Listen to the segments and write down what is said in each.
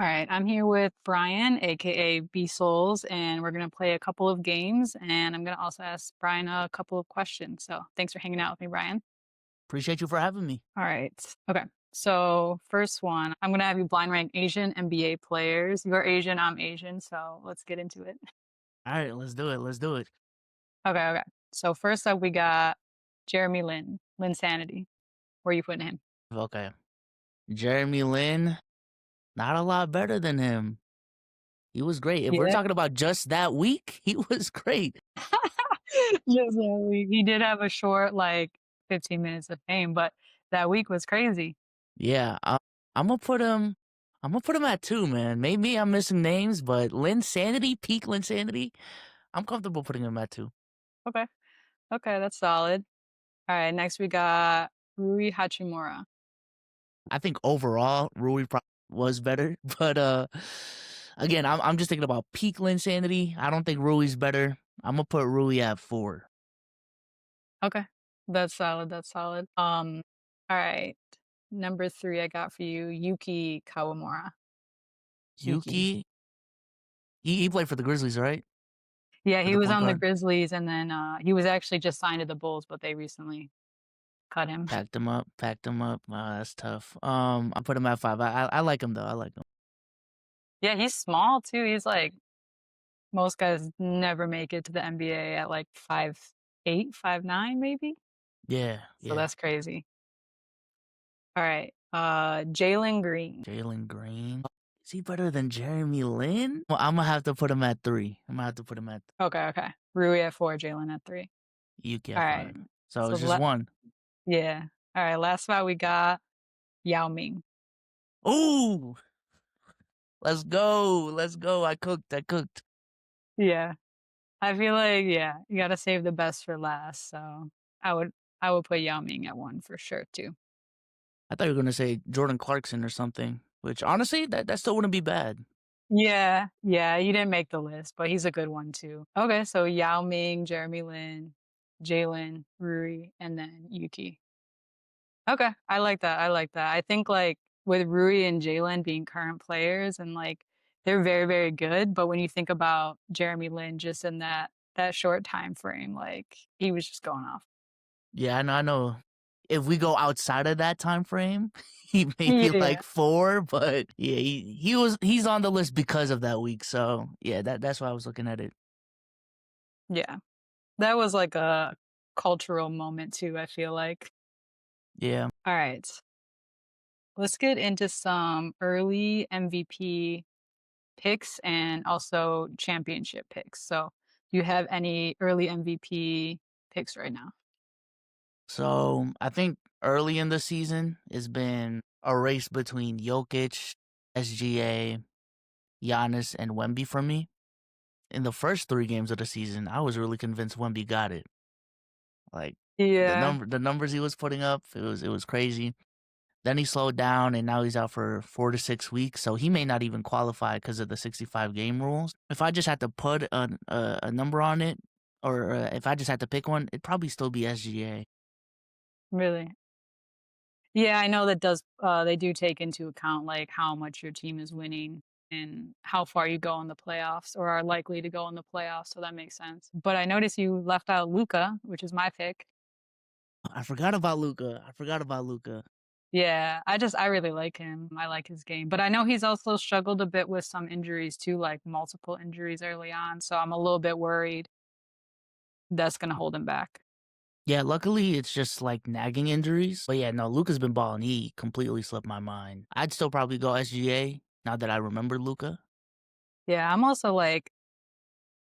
All right, I'm here with Brian, aka B Souls, and we're gonna play a couple of games, and I'm gonna also ask Brian a couple of questions. So thanks for hanging out with me, Brian. Appreciate you for having me. All right. Okay. So first one, I'm gonna have you blind rank Asian NBA players. You're Asian, I'm Asian, so let's get into it. All right, let's do it. Let's do it. Okay, okay. So first up we got Jeremy Lin, Lin Sanity. Where are you putting him? Okay. Jeremy Lin, not a lot better than him. He was great. If we're Yeah. talking about just that week, he was great. Just that week. He did have a short, like 15 minutes of fame, but that week was crazy. Yeah, I'm gonna put him. I'm gonna put him at 2, man. Maybe I'm missing names, but Lin Sanity, peak Lin Sanity, I'm comfortable putting him at 2. Okay. Okay, that's solid. All right, next we got Rui Hachimura. I think overall Rui was better, but again, I'm just thinking about peak Lin Sanity. I don't think Rui's better. I'm gonna put Rui at 4. Okay. That's solid. That's solid. All right. Number three I got for you, Yuki Kawamura. Yuki. Yuki, he played for the Grizzlies, right? Yeah, For he the was point on the guard. Grizzlies and then he was actually just signed to the Bulls, but they recently cut him. Packed him up, packed him up. That's tough. I put him at 5. I like him though. I like him. Yeah, he's small too. He's like most guys never make it to the NBA at like 5'8", 5'9", maybe. Yeah, So yeah. that's crazy. All right. Jalen Green. Jalen Green. Is he better than Jeremy Lin? Well, I'm gonna have to put him at 3. I'm gonna have to put him at Okay, okay. Rui at 4, Jalen at 3. Yuki All at right. 5. So So it's just let one. yeah. All right, last spot we got Yao Ming. Ooh, let's go. Let's go. I cooked. I cooked. Yeah. I feel like yeah, you gotta save the best for last. So I would I would put Yao Ming at 1 for sure too. I thought you were gonna say Jordan Clarkson or something. Which honestly, that still wouldn't be bad. Yeah, yeah, he didn't make the list, but he's a good one too. Okay, so Yao Ming, Jeremy Lin, Jalen, Rui, and then Yuki. Okay, I like that. I like that. I think like with Rui and Jalen being current players and like they're very, very good. But when you think about Jeremy Lin just in that short time frame, like he was just going off. Yeah, I know. If we go outside of that time frame, he may be Yeah, like 4, but yeah, he's on the list because of that week. So yeah, that's why I was looking at it. yeah. That was like a cultural moment too, I feel like. Yeah. All right. Let's get into some early MVP picks and also championship picks. So, do you have any early MVP picks right now? So I think early in the season it's been a race between Jokic, SGA, Giannis, and Wemby for me. In the first 3 games of the season, I was really convinced Wemby got it. Like Yeah. the numbers he was putting up, it was crazy. Then he slowed down, and now he's out for 4 to 6 weeks. So he may not even qualify because of the 65 game rules. If I just had to put a number on it, or if I just had to pick one, it'd probably still be SGA. Really? Yeah, I know that does they do take into account like how much your team is winning and how far you go in the playoffs or are likely to go in the playoffs, so that makes sense. But I noticed you left out Luca, which is my pick. I forgot about Luca. I forgot about Luca. Yeah, I really like him. I like his game. But I know he's also struggled a bit with some injuries too, like multiple injuries early on, so I'm a little bit worried that's gonna hold him back. Yeah, luckily it's just like nagging injuries. But yeah, no, Luca's been balling. He completely slipped my mind. I'd still probably go SGA now that I remember Luca. Yeah, I'm also like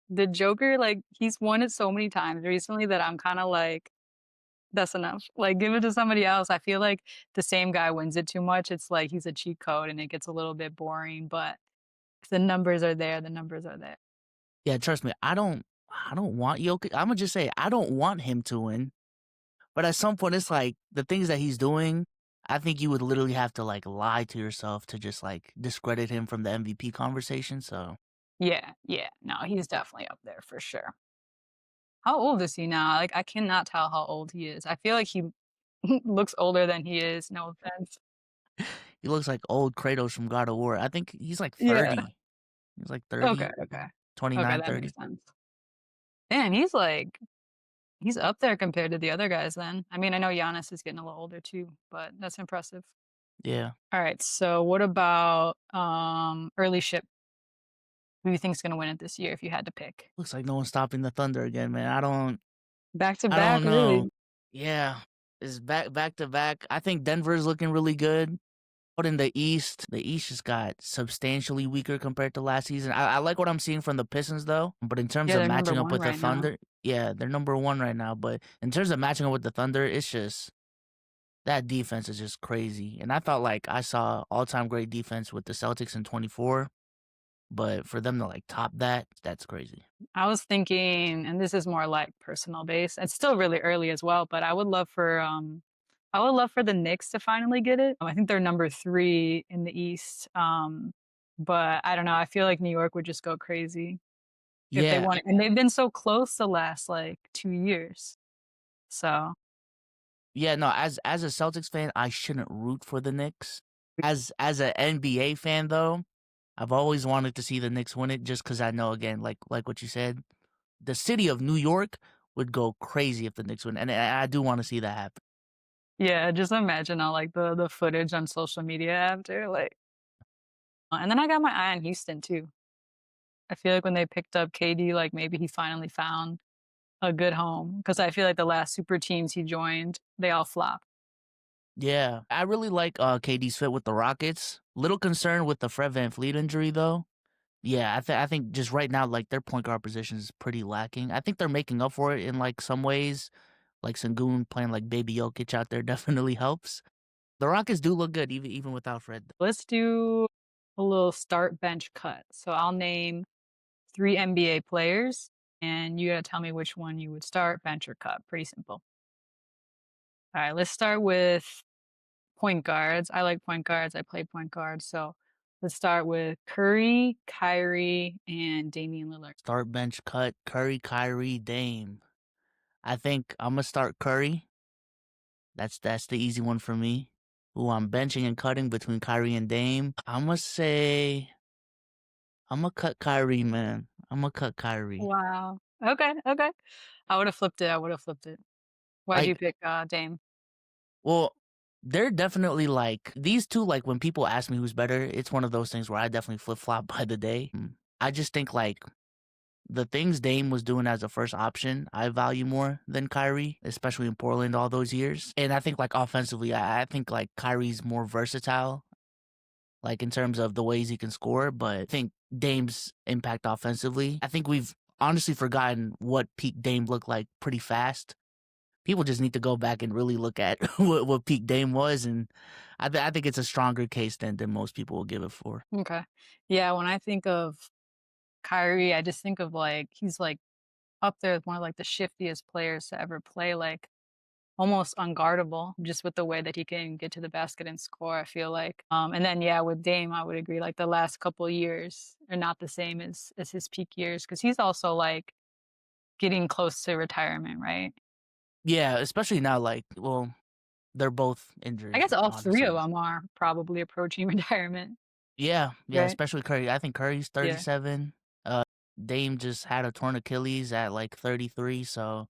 the Joker, like he's won it so many times recently that I'm kind of like that's enough. Like, give it to somebody else. I feel like the same guy wins it too much. It's like he's a cheat code and it gets a little bit boring, but if the numbers are there, the numbers are there. Yeah, trust me, I don't want Jokic. I'm gonna just say I don't want him to win. But at some point, it's like the things that he's doing. I think you would literally have to like lie to yourself to just like discredit him from the MVP conversation. So Yeah, yeah. No, he's definitely up there for sure. How old is he now? Like, I cannot tell how old he is. I feel like he looks older than he is. No offense. He looks like old Kratos from God of War. I think he's like Yeah. 30. He's like Okay, 30, okay. Okay, 29, that 30. makes sense. Man, he's up there compared to the other guys then. I mean, I know Giannis is getting a little older too, but that's impressive. Yeah. All right, so what about early ship? Who do you think's gonna win it this year if you had to pick? Looks like no one's stopping the Thunder again, man. Back to I back, don't know. really? Yeah. It's back to back. I think Denver's looking really good. But in the East just got substantially weaker compared to last season. I like what I'm seeing from the Pistons though. But in terms Yeah, of they're number matching up one with the right now. Thunder, yeah, they're number one right now. But in terms of matching up with the Thunder, it's just that defense is just crazy. And I thought like I saw all time great defense with the Celtics in 24. But for them to like top that, that's crazy. I was thinking, and this is more like personal base. It's still really early as well, but I would love for the Knicks to finally get it. I think they're number 3 in the East. But I don't know. I feel like New York would just go crazy if they Yeah, won it. And they've been so close the last like 2 years. So, yeah, no, as a Celtics fan, I shouldn't root for the Knicks. As an NBA fan though, I've always wanted to see the Knicks win it just because I know again, like what you said, the city of New York would go crazy if the Knicks win, and I do want to see that happen. yeah, just imagine all like the footage on social media after like and then I got my eye on Houston too. I feel like when they picked up KD, like maybe he finally found a good home because I feel like the last super teams he joined, they all flopped. Yeah, I really like KD's fit with the Rockets. Little concerned with the Fred VanVleet injury though. Yeah, I think just right now, like their point guard position is pretty lacking. I think they're making up for it in like some ways. Like Sengun playing like Baby Jokic out there definitely helps. The Rockets do look good even without Fred. Let's do a little start bench cut. So I'll name 3 NBA players and you gotta tell me which one you would start, bench, or cut. Pretty simple. All right, let's start with point guards. I like point guards. I play point guard. So let's start with Curry, Kyrie, and Damian Lillard. Start bench cut Curry, Kyrie, Dame. I think I'm gonna start Curry. That's the easy one for me. Who I'm benching and cutting between Kyrie and Dame. I'm gonna cut Kyrie, man. I'm gonna cut Kyrie. Wow. Okay, okay. I would have flipped it. I would have flipped it. Why'd you Like, pick Dame? well, they're definitely like these two. Like when people ask me who's better, it's one of those things where I definitely flip flop by the day. I just think like the things Dame was doing as a first option, I value more than Kyrie, especially in Portland all those years. And I think like offensively, I think like Kyrie's more versatile, like in terms of the ways he can score. But I think Dame's impact offensively, I think we've honestly forgotten what peak Dame looked like pretty fast. People just need to go back and really look at what peak Dame was, and I think it's a stronger case than most people will give it for. Okay. Yeah, when I think of Kyrie, I just think of like he's like up there with one of like the shiftiest players to ever play, like almost unguardable just with the way that he can get to the basket and score, I feel like. And then yeah, with Dame, I would agree. Like the last couple of years are not the same as his peak years because he's also like getting close to retirement, right? Yeah, especially now, like, well, they're both I injured, guess all 3 of honestly. them are probably approaching retirement, Yeah, right? especially Curry. I think Curry's Yeah. 37. Dame just had a torn Achilles at like 33, so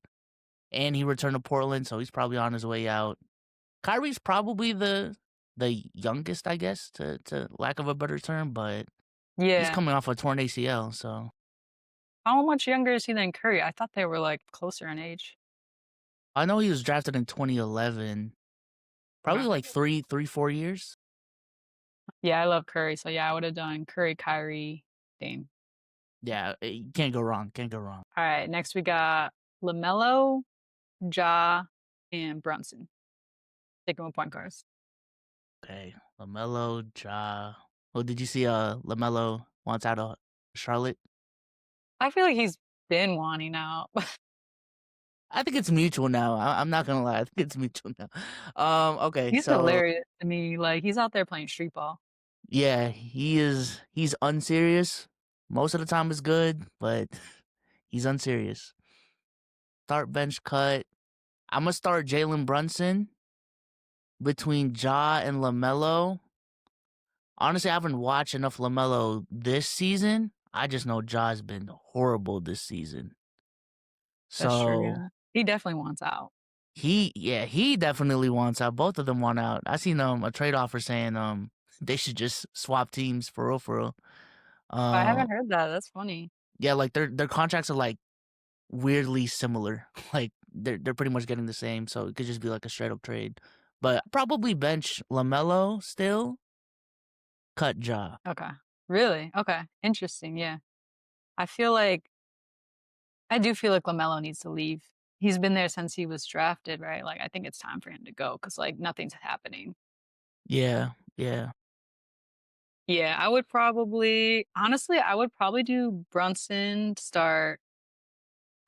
and he returned to Portland, so he's probably on his way out. Kyrie's probably the youngest, I guess, to lack of a better term, but he's Yeah. coming off a torn ACL, so How much younger is he than Curry? I thought they were like closer in age. I know he was drafted in 2011. Probably Okay. like 4 years. Yeah, I love Curry. So yeah, I would have done Curry, Kyrie, Dame. Yeah, you can't go wrong. Can't go wrong. All right. Next we got LaMelo, Ja, and Brunson. Taking with point guards. Okay, Lamelo, Ja. Oh, did you see Lamelo wants out of Charlotte? I feel like he's been wanting out. I think it's mutual now. I'm not gonna lie. I think it's mutual now. Okay, He's so hilarious to me. Like he's out there playing street ball. yeah, he is. He's unserious. Most of the time is good, but he's unserious. Start bench cut. I'm gonna start Jalen Brunson between Ja and Lamelo. Honestly, I haven't watched enough LaMelo this season. I just know Ja's been horrible this season. That's true, So yeah. He definitely wants out. he definitely wants out. Both of them want out. I seen a trade offer saying they should just swap teams for real, for real. I Uh haven't heard that, that's funny. yeah, like their contracts are like weirdly similar. Like they're pretty much getting the same, so it could just be like a straight up trade. But probably bench LaMelo still, cut Ja. Okay. Really? Okay, interesting, yeah. I feel like I do feel like LaMelo needs to leave. He's been there since he was drafted, right? Like, I think it's time for him to go because like, nothing's happening. Yeah, yeah. Yeah, I would probably honestly, I would probably do Brunson, start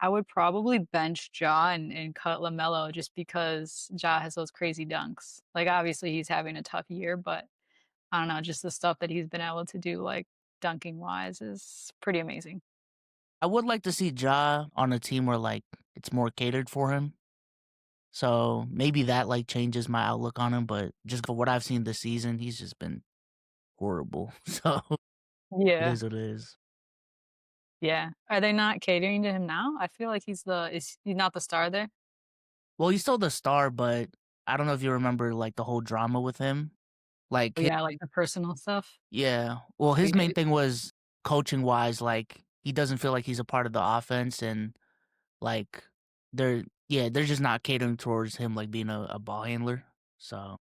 I would probably bench Ja and cut LaMelo just because Ja has those crazy dunks. Like, obviously, he's having a tough year, but I don't know, just the stuff that he's been able to do, like, dunking wise is pretty amazing. I would like to see Ja on a team where like it's more catered for him. So maybe that like changes my outlook on him, but just for what I've seen this season, he's just been horrible. So it Yeah. is what it is. Yeah. Are they not catering to him now? I feel like he's not the star there? Well, he's still the star, but I don't know if you remember like the whole drama with him. Like Oh, yeah, like the personal stuff? yeah. Well, Oh, his yeah. main thing was coaching wise, like he doesn't feel like he's a part of the offense and like they're just not catering towards him like being a ball handler. So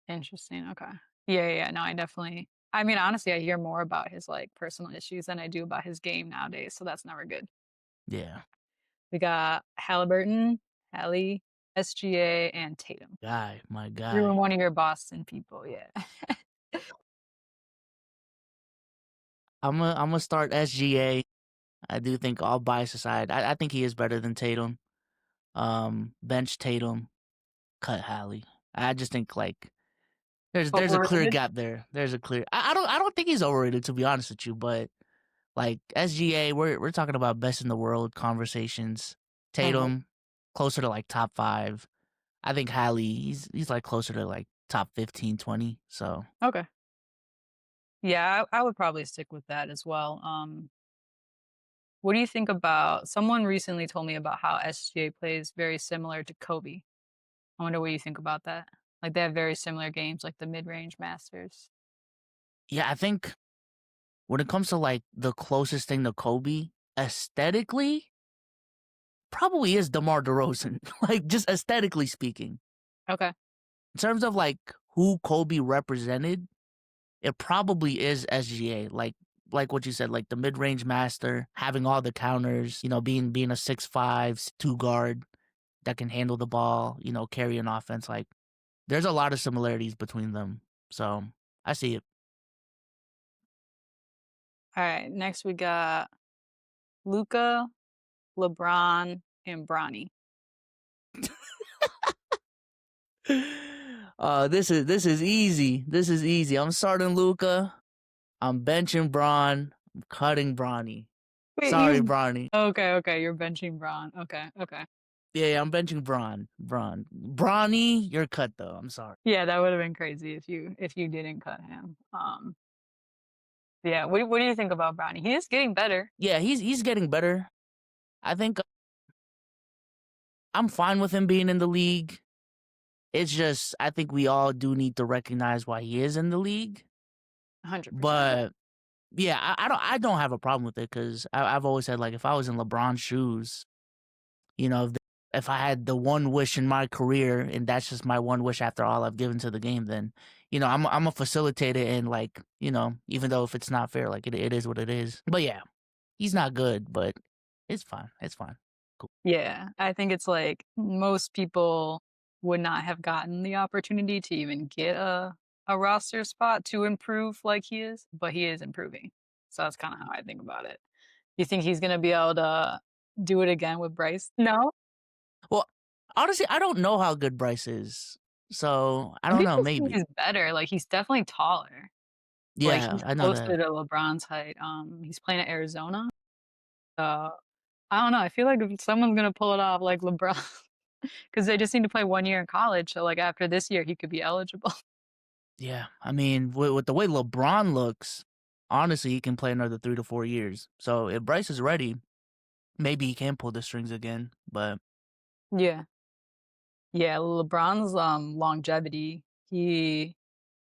Interesting, okay. Yeah, yeah, yeah, no, I mean, honestly, I hear more about his, like, personal issues than I do about his game nowadays, so that's never good. yeah. We got Halliburton, Hallie, SGA, and Tatum. My You were guy. one of your Boston people, yeah. I'm gonna start SGA. I do think all bias aside, I think he is better than Tatum. Bench Tatum, cut Hallie. I just think like there's a clear Overrated? gap there. There's a clear. I don't think he's overrated to be honest with you, but like SGA, we're talking about best in the world conversations. Mhm. Tatum, closer to like top 5. I think Hallie, he's like closer to like top 15, 20. So Okay. Yeah, I would probably stick with that as well. What do you think about someone recently told me about how SGA plays very similar to Kobe. I wonder what you think about that. Like, they have very similar games, like the mid-range masters. yeah, I think when it comes to like the closest thing to Kobe, aesthetically, probably is DeMar DeRozan. Like just aesthetically speaking. Okay. In terms of like who Kobe represented, it probably is SGA. Like what you said, like the mid range master, having all the counters, being a 6'5", 2 guard that can handle the ball, carry an offense. Like there's a lot of similarities between them. So I see it. Alright, next we got Luca, LeBron, and Bronny. This is easy. This is easy. I'm starting Luca. I'm benching Braun. I'm cutting Bronny. Wait, Sorry, you Bronny. okay, okay, you're benching Bron. Okay, okay. Yeah, I'm benching Braun. Bronny, you're cut though. I'm sorry. Yeah, that would've been crazy if you didn't cut him. Yeah, what do you think about Bronny? He is getting better. Yeah, he's getting better. I think I'm fine with him being in the league. It's just I think we all do need to recognize why he is in the league. 100%. But yeah, I don't have a problem with it because I've always said like if I was in LeBron's shoes, if I had the one wish in my career and that's just my one wish after all I've given to the game, then I'm a facilitator and like even though if it's not fair, like it is what it is. But yeah, he's not good, but it's fine. It's fine. Cool. Yeah, I think it's like most people would not have gotten the opportunity to even get a roster spot to improve like he is, but he is improving. So that's kinda how I think about it. You think he's gonna be able to do it again with Bryce? No? Well, honestly, I don't know how good Bryce is, so I I don't think know. this team Maybe. is better, like, he's definitely taller. Like, Yeah, he's I know closer that. to LeBron's height. He's playing at Arizona. Uh, I don't know, I feel like if someone's gonna pull it off like LeBron, because they just need to play 1 year in college, so, like, after this year, he could be eligible. Yeah, I mean, with the way LeBron looks, honestly, he can play another 3 to 4 years. So if Bryce is ready, maybe he can pull the strings again. But Yeah. Yeah, LeBron's longevity, he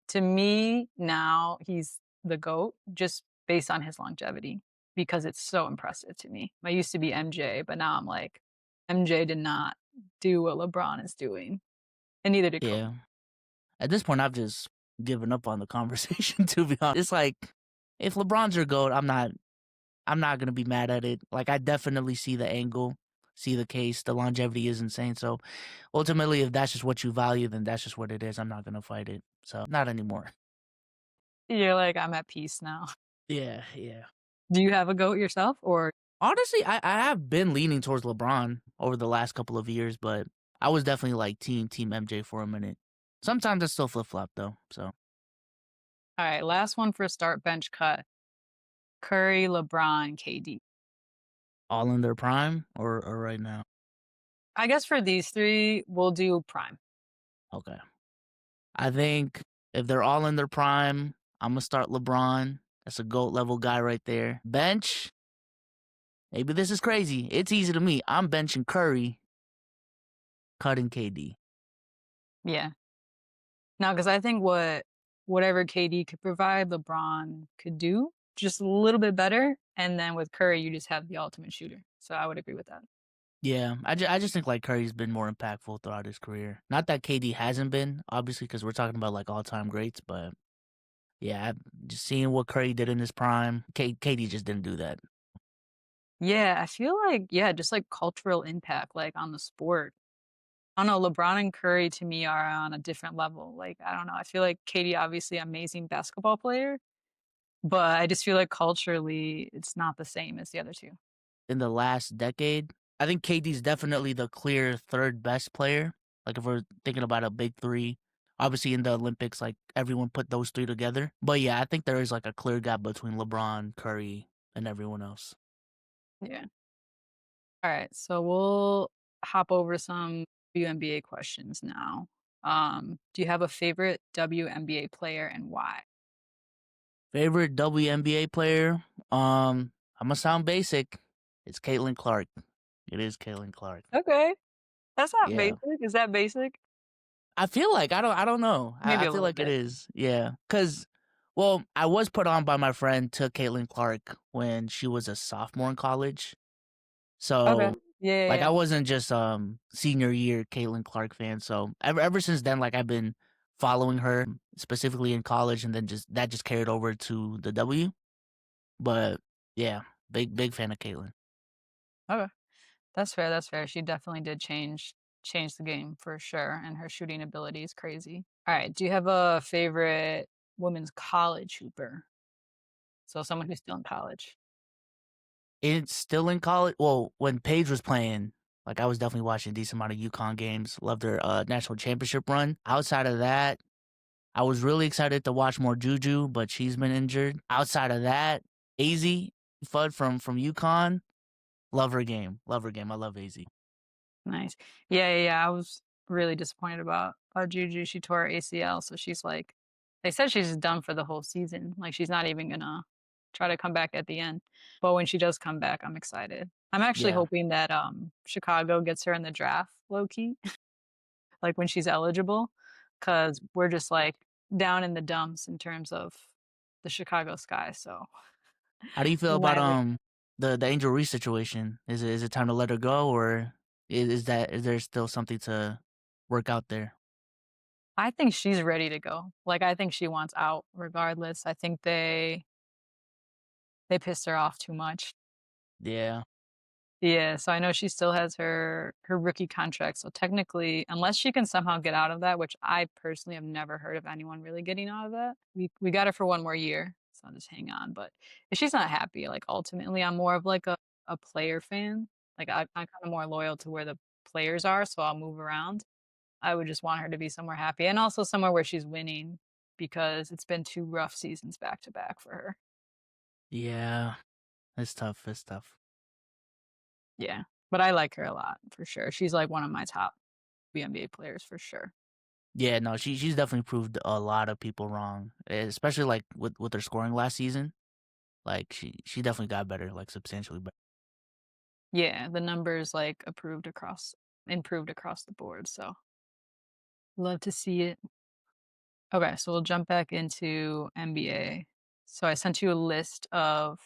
to me now he's the GOAT just based on his longevity because it's so impressive to me. I used to be MJ, but now I'm like MJ did not do what LeBron is doing, and neither did Kobe. yeah, at this point, I've just given up on the conversation. To be honest, it's like if LeBron's your goat, I'm not gonna be mad at it. Like I definitely see the angle, see the case. The longevity is insane. So ultimately, if that's just what you value, then that's just what it is. I'm not gonna fight it. So not anymore. You're like, "I'm at peace now." Yeah, yeah. Do you have a GOAT yourself or Honestly, I have been leaning towards LeBron over the last couple of years, but I was definitely like team MJ for a minute. Sometimes I still flip flop though. So Alright, last one for start bench cut. Curry, LeBron, KD. all in their prime or right now. I guess for these 3, we'll do prime. Okay. I think if they're all in their prime, I'm gonna start LeBron. That's a GOAT level guy right there. Bench, maybe this is crazy. It's easy to me. I'm benching Curry, cutting KD. Yeah. No, because I think whatever KD could provide, LeBron could do just a little bit better, and then with Curry, you just have the ultimate shooter. So I would agree with that. Yeah, I just think like Curry's been more impactful throughout his career. Not that KD hasn't been, obviously, because we're talking about like all time greats, but yeah, just seeing what Curry did in his prime, KD just didn't do that. Yeah, I feel like yeah, just like cultural impact, like on the sport. I don't know, LeBron and Curry to me are on a different level. Like, I don't know, I feel like KD obviously amazing basketball player, but I just feel like culturally it's not the same as the other 2. In the last decade, I think KD's definitely the clear third best player. Like if we're thinking about a big three, obviously in the Olympics, like everyone put those three together. But yeah, I think there is like a clear gap between LeBron, Curry, and everyone else. Yeah. All right, so we'll hop over some WNBA questions now. Do you have a favorite WNBA player and why? Favorite WNBA player? I'm gonna sound basic. It's Caitlin Clark. It is Caitlin Clark. Okay, that's not Yeah. basic. Is that basic? I feel like I don't know. I Maybe a feel little like it bit. is. Yeah. Cause well, I was put on by my friend to Caitlin Clark when she was a sophomore in college. Okay. So Yeah, yeah, like I yeah. wasn't just senior year Caitlin Clark fan. So ever since then, like I've been following her specifically in college and then just carried over to the W. But yeah, big fan of Caitlin. Okay, that's fair. That's fair. She definitely did change the game for sure, and her shooting ability is crazy. All right, do you have a favorite women's college hooper? So someone who's still in college. It's still in college. Well, when Paige was playing, like I was definitely watching a decent amount of UConn games. Loved her national championship run. Outside of that, I was really excited to watch more Juju, but she's been injured. Outside of that, AZ Fudd from UConn. Love her game. Love her game. I love AZ. Nice. Yeah, yeah, yeah. I was really disappointed about Juju. She tore her ACL, so she's like they said she's done for the whole season. Like she's not even gonna try to come back at the end. But when she does come back, I'm excited. I'm actually Yeah. hoping that Chicago gets her in the draft low key, like when she's eligible, because we're just like down in the dumps in terms of the Chicago Sky. So How do you feel about whenever the Angel Reese situation? Is it time to let her go, or is there still something to work out there? I think she's ready to go. Like I think she wants out regardless. I think they pissed her off too much. Yeah. Yeah, so I know she still has her rookie contract, so technically, unless she can somehow get out of that, which I personally have never heard of anyone really getting out of that, we got her for 1 more year, so I'll just hang on, but if she's not happy, like, ultimately, I'm more of, like, a player fan, like, I'm kinda more loyal to where the players are, so I'll move around. I would just want her to be somewhere happy, and also somewhere where she's winning, because it's been 2 rough seasons back to back for her. Yeah. It's tough. It's tough. Yeah, but I like her a lot, for sure. She's, like, one of my top WNBA players for sure. Yeah, no, she's definitely proved a lot of people wrong, especially like with her scoring last season. Like she definitely got better, like substantially better. Yeah, the numbers, like, improved across the board, so love to see it. Okay, so we'll jump back into NBA. So I sent you a list of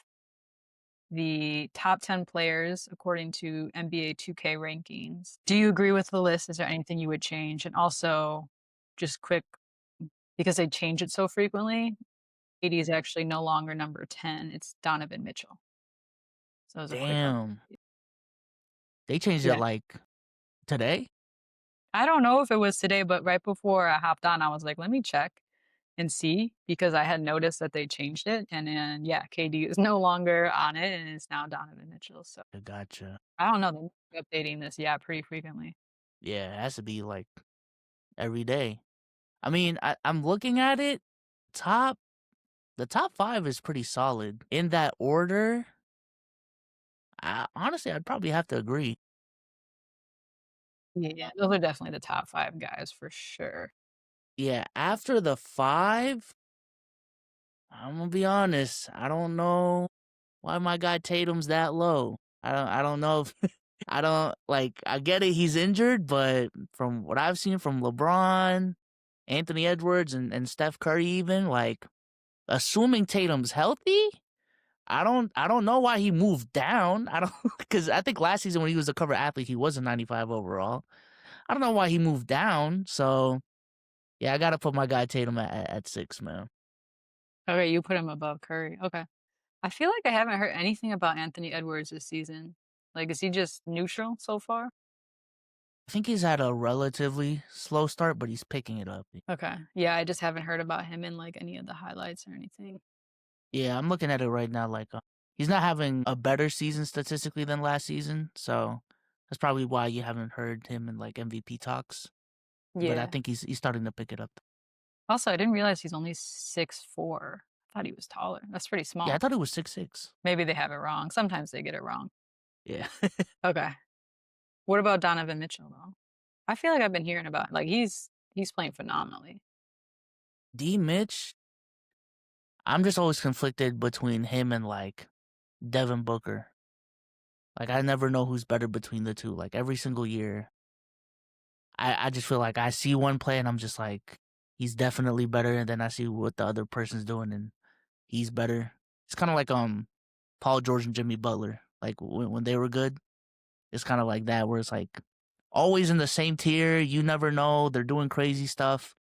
the top 10 players according to NBA 2K rankings. Do you agree with the list? Is there anything you would change? And also, just quick, because they change it so frequently, 80 is actually no longer number 10. It's Donovan Mitchell. So it was a quick Damn, update. they changed it Yeah. like today. I don't know if it was today, but right before I hopped on, I was like, let me check and see because I had noticed that they changed it. And then, yeah, KD is no longer on it and it's now Donovan Mitchell. So I gotcha. I don't know. They're updating this, yeah, pretty frequently. Yeah, it has to be like every day. I mean, I'm looking at it. Top the top five is pretty solid in that order. Honestly, I'd probably have to agree. Yeah, those are definitely the top 5 guys for sure. Yeah, after the five, I'm gonna be honest. I don't know why my guy Tatum's that low. I don't know if I don't like I get it he's injured, but from what I've seen from LeBron, Anthony Edwards and Steph Curry even, like assuming Tatum's healthy, I don't know why he moved down. I don't because I think last season when he was a cover athlete, he was a 95 overall. I don't know why he moved down. So yeah, I gotta put my guy Tatum at 6, man. Okay, you put him above Curry. Okay. I feel like I haven't heard anything about Anthony Edwards this season. Like, is he just neutral so far? I think he's had a relatively slow start, but he's picking it up. Okay. Yeah, I just haven't heard about him in like any of the highlights or anything. Yeah, I'm looking at it right now. Like, he's not having a better season statistically than last season, so that's probably why you haven't heard him in like MVP talks. But I Yeah. think he's starting to pick it up. Also, I didn't realize he's only 6'4". I thought he was taller. That's pretty Yeah, I small. thought it was 6'6". Maybe they have it wrong. Sometimes they get it wrong. Yeah, Okay. What about Donovan Mitchell though? I feel like I've been hearing about like he's playing phenomenally. D Mitch. I'm just always conflicted between him and like Devin Booker. Like I never know who's better between the two. Like every single year, I just feel like I see one play and I'm just like, he's definitely better, and then I see what the other person's doing and he's better. It's kind of like Paul George and Jimmy Butler. Like when they were good, it's kind of like that where it's like always in the same tier. You never know. They're doing crazy stuff.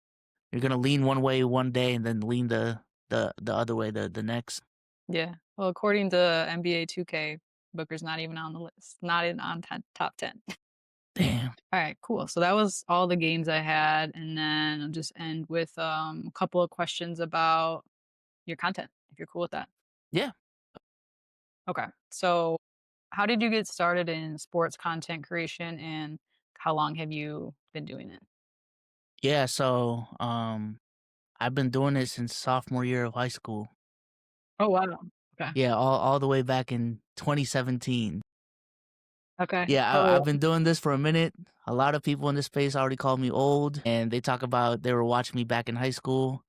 You're gonna lean one way one day and then lean the other way the next. Yeah. Well, according to NBA 2K, Booker's not even on the list. Not in on 10, top 10. Damn. All right, cool. So that was all the games I had, and then I'll just end with a couple of questions about your content, if you're cool with that. Yeah. Okay. So, how did you get started in sports content creation, and how long have you been doing it? Yeah. So I've been doing it since sophomore year of high school. Oh wow. Okay. Yeah, all the way back in 2017. Okay. Yeah, I've Oh, been doing this for a minute. A lot of people in this space already call me old, and they talk about they were watching me back in high school,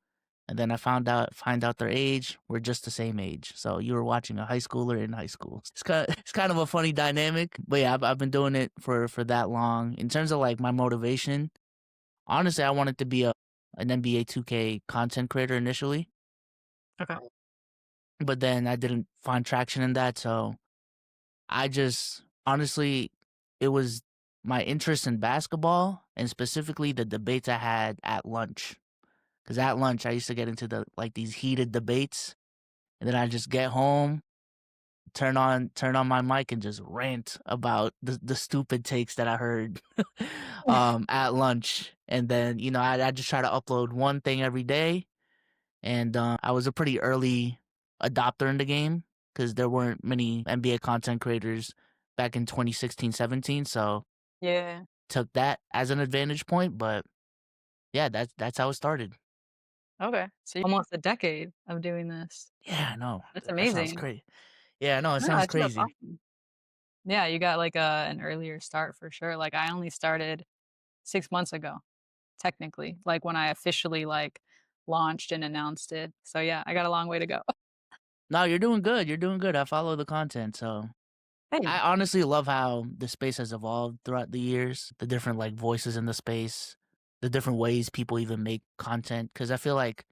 and then I find out their age. We're just the same age, so you were watching a high schooler in high school. It's kind of a funny dynamic, but yeah, I've been doing it for that long. In terms of like my motivation, honestly, I wanted to be an NBA 2K content creator initially, okay. but then I didn't find traction in that, so I just honestly, it was my interest in basketball and specifically the debates I had at lunch. Because at lunch, I used to get into these heated debates, and then I just get home, turn on my mic, and just rant about the stupid takes that I heard at lunch. And then I just try to upload one thing every day, and I was a pretty early adopter in the game because there weren't many NBA content creators back in 2016, 17. So Yeah. took that as an advantage point. But yeah, that's how it started. Okay. So almost a decade of doing this. Yeah, I know. That's That sounds amazing. great. Yeah, no, it No, sounds that's crazy. awesome. Yeah, you got like an earlier start for sure. Like I only started 6 months ago. technically, like, when I officially, like, launched and announced it. So, yeah, I got a long way to go. No, you're doing good. You're doing good. I follow the content, so I Hey. honestly love how the space has evolved throughout the years, the different like voices in the space, the different ways people even make content. Cause I feel like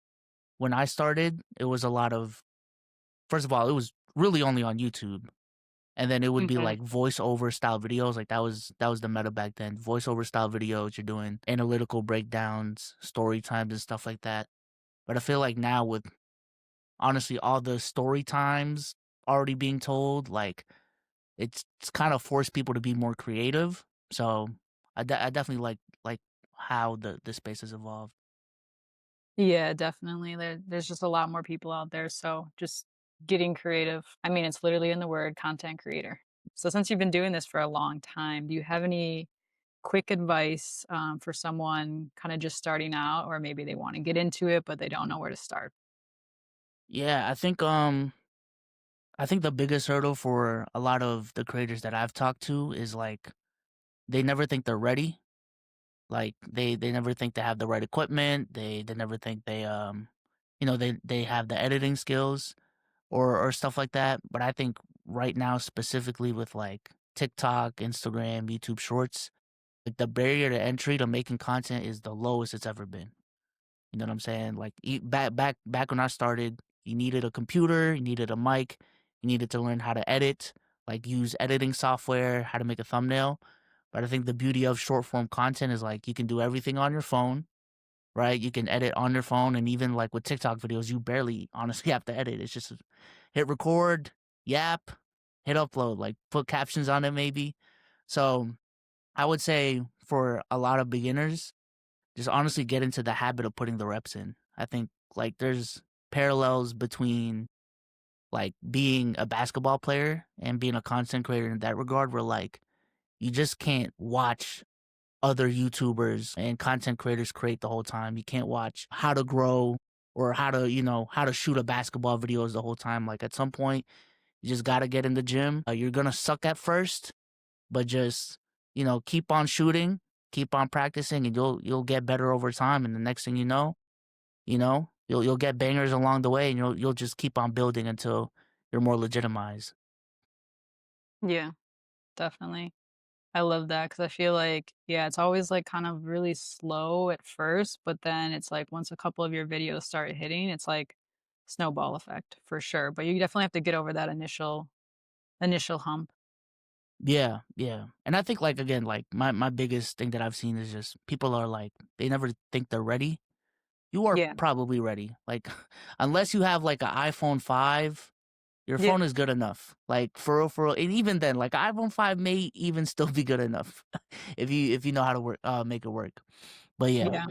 when I started, it was a lot of, first of all, it was really only on YouTube. And then it would be Mhm. like voiceover style videos. Like that was the meta back then. Voiceover style videos, you're doing analytical breakdowns, story times and stuff like that. But I feel like now with honestly all the story times already being told, like it's kind of forced people to be more creative. So I definitely like how the space has evolved. Yeah, definitely. There's just a lot more people out there, so just getting creative. I mean, it's literally in the word content creator. So since you've been doing this for a long time, do you have any quick advice for someone kind of just starting out, or maybe they want to get into it but they don't know where to start? Yeah, I think the biggest hurdle for a lot of the creators that I've talked to is like they never think they're ready. Like they never think they have the right equipment. They never think they have the editing skills or stuff like that. But I think right now specifically with like TikTok, Instagram, YouTube Shorts, like the barrier to entry to making content is the lowest it's ever been. You know what I'm saying? Like back when I started, you needed a computer, you needed a mic, you needed to learn how to edit, like use editing software, how to make a thumbnail. But I think the beauty of short form content is like you can do everything on your phone, right? You can edit on your phone, and even like with TikTok videos, you barely honestly have to edit. It's just hit record, yap, hit upload, like put captions on it maybe. So I would say for a lot of beginners, just honestly get into the habit of putting the reps in. I think like there's parallels between like being a basketball player and being a content creator in that regard where like you just can't watch other YouTubers and content creators create the whole time. You can't watch how to grow or how to shoot a basketball videos the whole time. Like at some point, you just got to get in the gym. You're going to suck at first, but just, keep on shooting, keep on practicing and you'll get better over time and the next thing you'll get bangers along the way and you'll just keep on building until you're more legitimized. Yeah, definitely. I love that because I feel like, yeah, it's always like kind of really slow at first, but then it's like once a couple of your videos start hitting, it's like snowball effect for sure. But you definitely have to get over that initial hump. Yeah, yeah. And I think like again, like my biggest thing that I've seen is just people are like they never think they're ready. You are Yeah. probably ready. Like unless you have like an iPhone 5, your Yeah. phone is good enough. Like for real. And even then, like iPhone 5 may even still be good enough if you know how to make it work. But yeah. Yeah.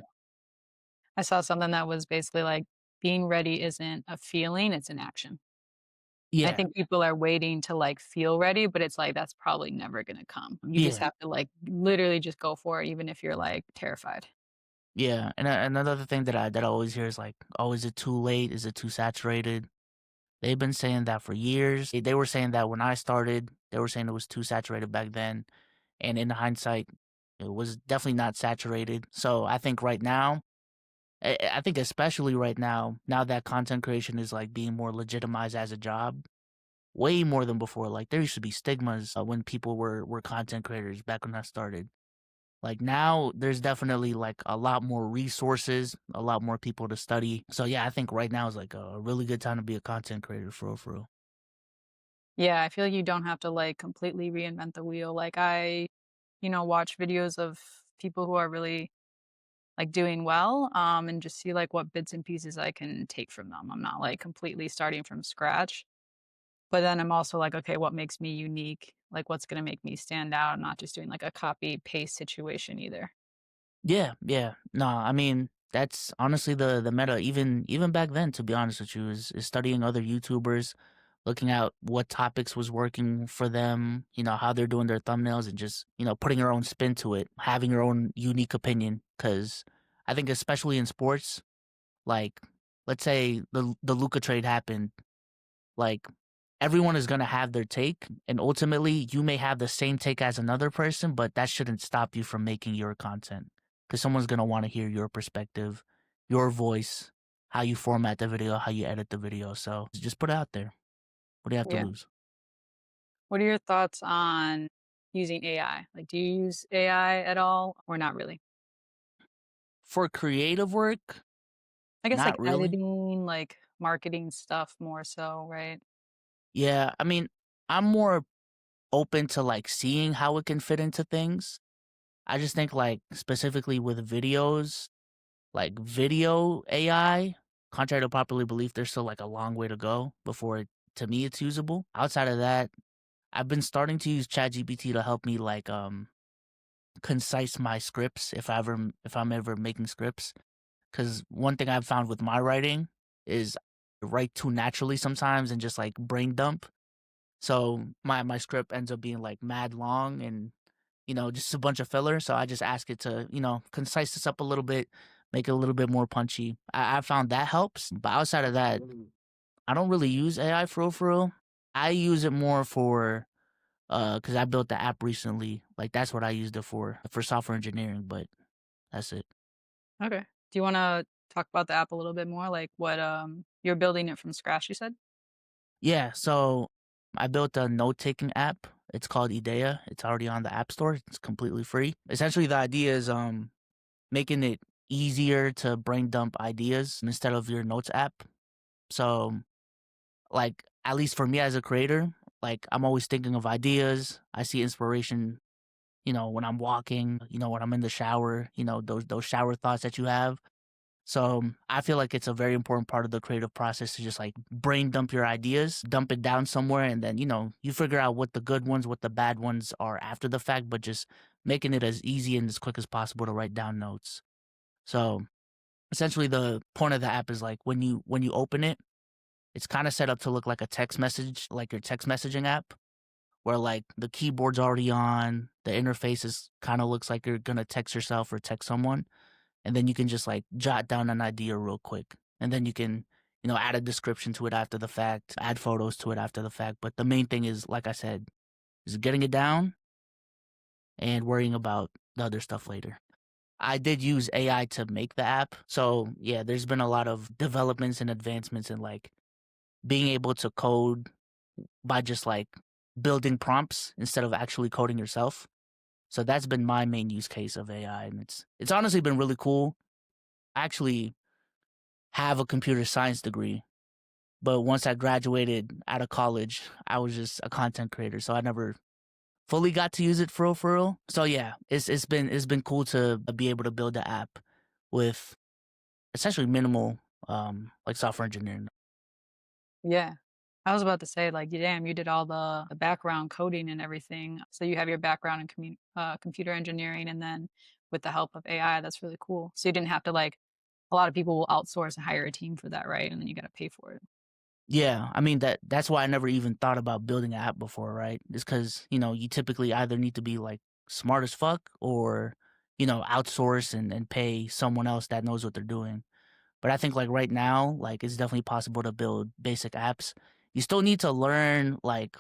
I saw something that was basically like being ready isn't a feeling, it's an action. I Yeah. think people are waiting to like feel ready, but it's like that's probably never gonna come. You just Yeah. have to like literally just go for it, even if you're like terrified. Yeah. And another thing that I always hear is like, "Oh, is it too late? Is it too saturated?" They've been saying that for years. They were saying that when I started. They were saying it was too saturated back then. And in hindsight, it was definitely not saturated. So I think right now, I think especially right now that content creation is like being more legitimized as a job, way more than before. Like there used to be stigmas when people were content creators back when I started. Like now, there's definitely like a lot more resources, a lot more people to study. So yeah, I think right now is like a really good time to be a content creator for real, for real. Yeah, I feel like you don't have to like completely reinvent the wheel. Like watch videos of people who are really like doing well, and just see like what bits and pieces I can take from them. I'm not like completely starting from scratch. But then I'm also like, okay, what makes me unique? Like what's gonna make me stand out? I'm not just doing like a copy paste situation either. Yeah, yeah. No, I mean that's honestly the meta. Even back then, to be honest with you, is studying other YouTubers, looking at what topics was working for them, how they're doing their thumbnails, and just putting your own spin to it, having your own unique opinion. Because I think especially in sports, like let's say the Luca trade happened, like everyone is gonna have their take, and ultimately you may have the same take as another person, but that shouldn't stop you from making your content. because someone's gonna want to hear your perspective, your voice, how you format the video, how you edit the video. So just put it out there. What do you have to Yeah. lose? What are your thoughts on using AI? Like, do you use AI at all or not really? For creative work, I guess like not really. editing, like marketing stuff more so, right? Yeah, I mean, I'm more open to like seeing how it can fit into things. I just think like specifically with videos, like video AI, contrary to popular belief, there's still like a long way to go before to me it's usable. Outside of that, I've been starting to use ChatGPT to help me like concise my scripts if I'm ever making scripts. Because one thing I've found with my writing is I write too naturally sometimes and just like brain dump. So my script ends up being like mad long and just a bunch of filler. So I just ask it to concise this up a little bit, make it a little bit more punchy. I found that helps. But outside of that, I don't really use AI for real. For real. I use it more for because I built the app recently. Like that's what I used it for software engineering. But that's it. Okay. Do you want to talk about the app a little bit more? Like what you're building it from scratch, you said? Yeah. So I built a note taking app. It's called Idea. It's already on the App Store. It's completely free. Essentially, the idea is making it easier to brain dump ideas instead of your notes app. So, like, at least for me as a creator, like, I'm always thinking of ideas. I see inspiration, when I'm walking, when I'm in the shower, those shower thoughts that you have. So I feel like it's a very important part of the creative process to just like brain dump your ideas, dump it down somewhere, and then, you figure out what the good ones, what the bad ones are after the fact, but just making it as easy and as quick as possible to write down notes. So essentially the point of the app is like when you open it, it's kind of set up to look like a text message, like your text messaging app, where like the keyboard's already on, the interface is kind of looks like you're gonna text yourself or text someone, and then you can just like jot down an idea real quick, and then you can add a description to it after the fact, add photos to it after the fact. But the main thing is, like I said, is getting it down and worrying about the other stuff later. I did use AI to make the app. So, yeah, there's been a lot of developments and advancements in like being able to code by just like building prompts instead of actually coding yourself. So that's been my main use case of AI, and it's honestly been really cool. I actually have a computer science degree, but once I graduated out of college, I was just a content creator, so I never fully got to use it for real, for real. So yeah, it's been cool to be able to build the app with essentially minimal like software engineering. Yeah. I was about to say, like, damn, you did all the background coding and everything. So you have your background in computer engineering, and then with the help of AI, that's really cool. So you didn't have to like. A lot of people will outsource and hire a team for that, right? And then you got to pay for it. Yeah, I mean that's why I never even thought about building an app before, right? It's because you typically either need to be like smart as fuck or outsource and pay someone else that knows what they're doing. But I think like right now, like it's definitely possible to build basic apps. You still need to learn like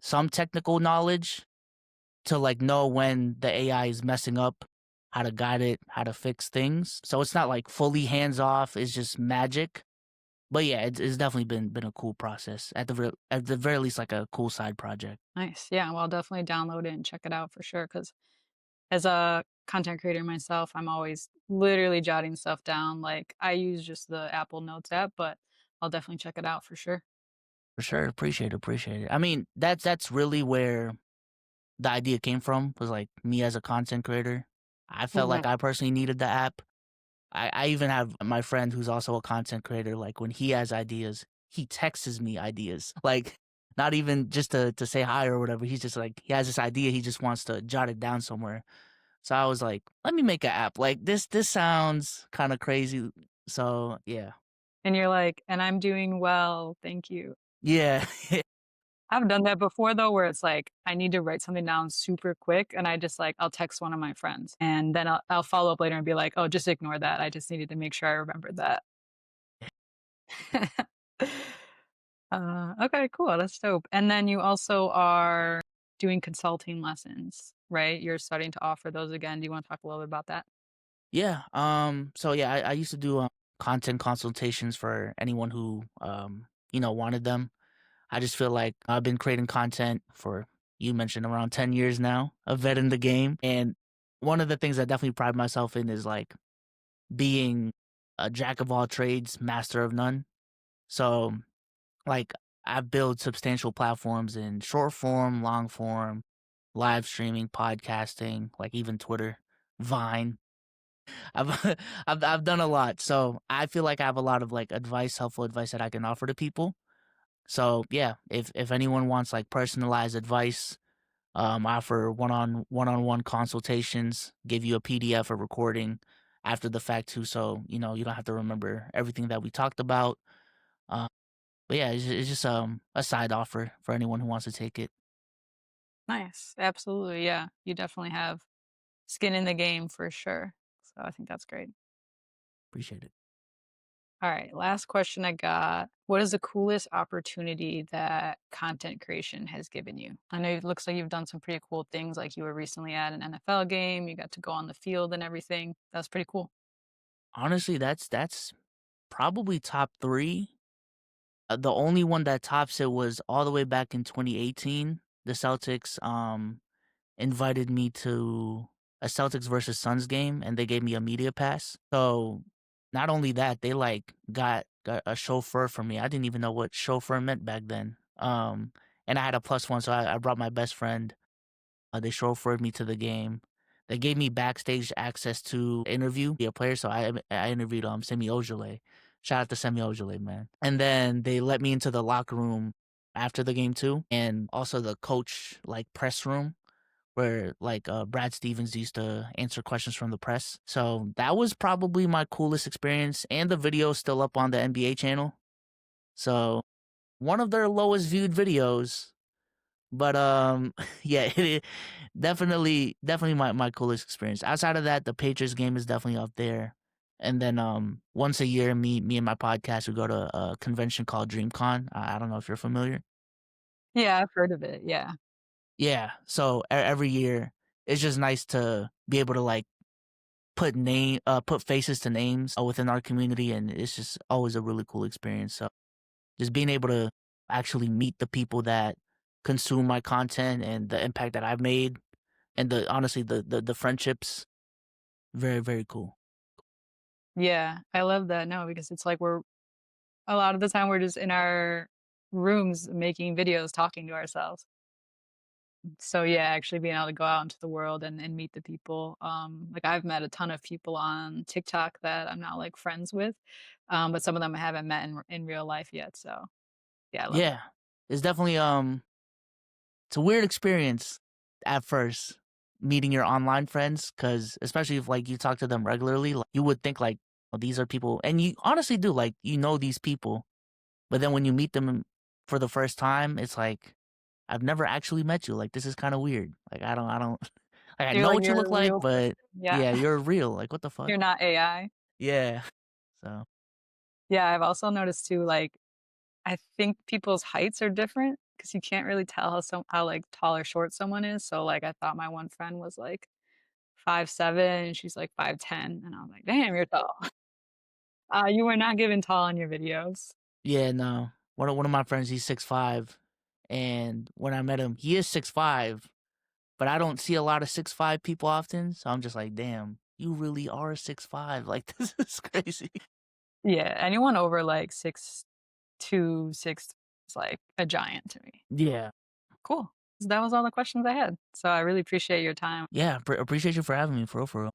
some technical knowledge to like know when the AI is messing up, how to guide it, how to fix things. So it's not like fully hands off. It's just magic. But yeah, it's definitely been a cool process at the very least, like a cool side project. Nice. Yeah. Well, I'll definitely download it and check it out for sure. Because as a content creator myself, I'm always literally jotting stuff down. Like I use just the Apple Notes app, but I'll definitely check it out for sure. For sure, appreciate it. I mean, that's really where the idea came from. Was like me as a content creator. I felt Mhm. like I personally needed the app. I even have my friend who's also a content creator. Like when he has ideas, he texts me ideas. Like not even just to say hi or whatever. He's just like he has this idea. He just wants to jot it down somewhere. So I was like, let me make an app. Like this sounds kind of crazy. So yeah, And you're like, "And I'm doing well, thank you." yeah, I've done that before though, where it's like, I need to write something down super quick, and I just like I'll text one of my friends, and then I'll follow up later and be like, "Oh, just ignore that. I just needed to make sure I remembered that." Okay, cool. That's dope. And then you also are doing consulting lessons, right? You're starting to offer those again. Do you want to talk a little bit about that? Yeah. So yeah, I used to do content consultations for anyone who wanted them. I just feel like I've been creating content for, you mentioned, around 10 years now, a vet in the game, and one of the things I definitely pride myself in is like being a jack of all trades, master of none. So like I've built substantial platforms in short form, long form, live streaming, podcasting, like even Twitter, Vine. I've I've done a lot. So I feel like I have a lot of like advice, helpful advice that I can offer to people. So yeah, if anyone wants like personalized advice, I offer one-on-one consultations, give you a PDF or recording after the fact too, so you don't have to remember everything that we talked about. Uh, but yeah, it's just a side offer for anyone who wants to take it. Nice. Absolutely. Yeah. You definitely have skin in the game for sure. So I think that's great. Appreciate it. All right. Last question I got. What is the coolest opportunity that content creation has given you? I know it looks like you've done some pretty cool things, like you were recently at an NFL game, you got to go on the field and everything. That's pretty cool. Honestly, that's probably top three. The only one that tops it was all the way back in 2018. The Celtics invited me to a Celtics versus Suns game, and they gave me a media pass. So not only that, they like got a chauffeur for me. I didn't even know what chauffeur meant back then. And I had a plus one, so I brought my best friend. They chauffeured me to the game. They gave me backstage access to interview a player, so I interviewed Semi Ojale. Shout out to Semi Ojale, man. And then they let me into the locker room after the game too, and also the coach like press room where like Brad Stevens used to answer questions from the press. So that was probably my coolest experience, and the video is still up on the NBA channel. So one of their lowest viewed videos, but yeah, definitely my coolest experience. Outside of that, the Patriots game is definitely up there. And then once a year, me and my podcast we go to a convention called DreamCon. I don't know if you're familiar. Yeah, I've heard of it. Yeah. Yeah, so every year it's just nice to be able to like put faces to names within our community, and it's just always a really cool experience. So just being able to actually meet the people that consume my content and the impact that I've made, and the honestly the friendships, very very cool. Yeah. I love that. No, because it's like we're a lot of the time we're just in our rooms making videos talking to ourselves. So yeah, actually being able to go out into the world and meet the people. Like I've met a ton of people on TikTok that I'm not like friends with. But some of them I haven't met in real life yet. So yeah, I love that. Yeah, it's definitely it's a weird experience at first meeting your online friends, because especially if like you talk to them regularly, like, you would think like, oh, these are people, and you honestly do, like, these people. But then when you meet them for the first time, it's like, I've never actually met you. Like, this is kind of weird. Like, I don't, like, I You're know like what you you're look a like, real but person. Yeah. yeah, you're real. Like, what the fuck? You're not AI. Yeah. So, Yeah, I've also noticed too, like I think people's heights are different because you can't really tell how like tall or short someone is. So like I thought my one friend was like 5'7" and she's like 5'10", and I was like, "Damn, you're tall." You were not given tall in your videos. yeah, no. One of my friends, he's 6'5", and when I met him, he is 6'5", but I don't see a lot of 6'5" people often. So I'm just like, damn, you really are 6'5". Like, this is crazy. Yeah, anyone over like 6'2", 6 is like a giant to me. Yeah. Cool. So that was all the questions I had. So I really appreciate your time. Yeah. Appreciate you for having me, for real, for real.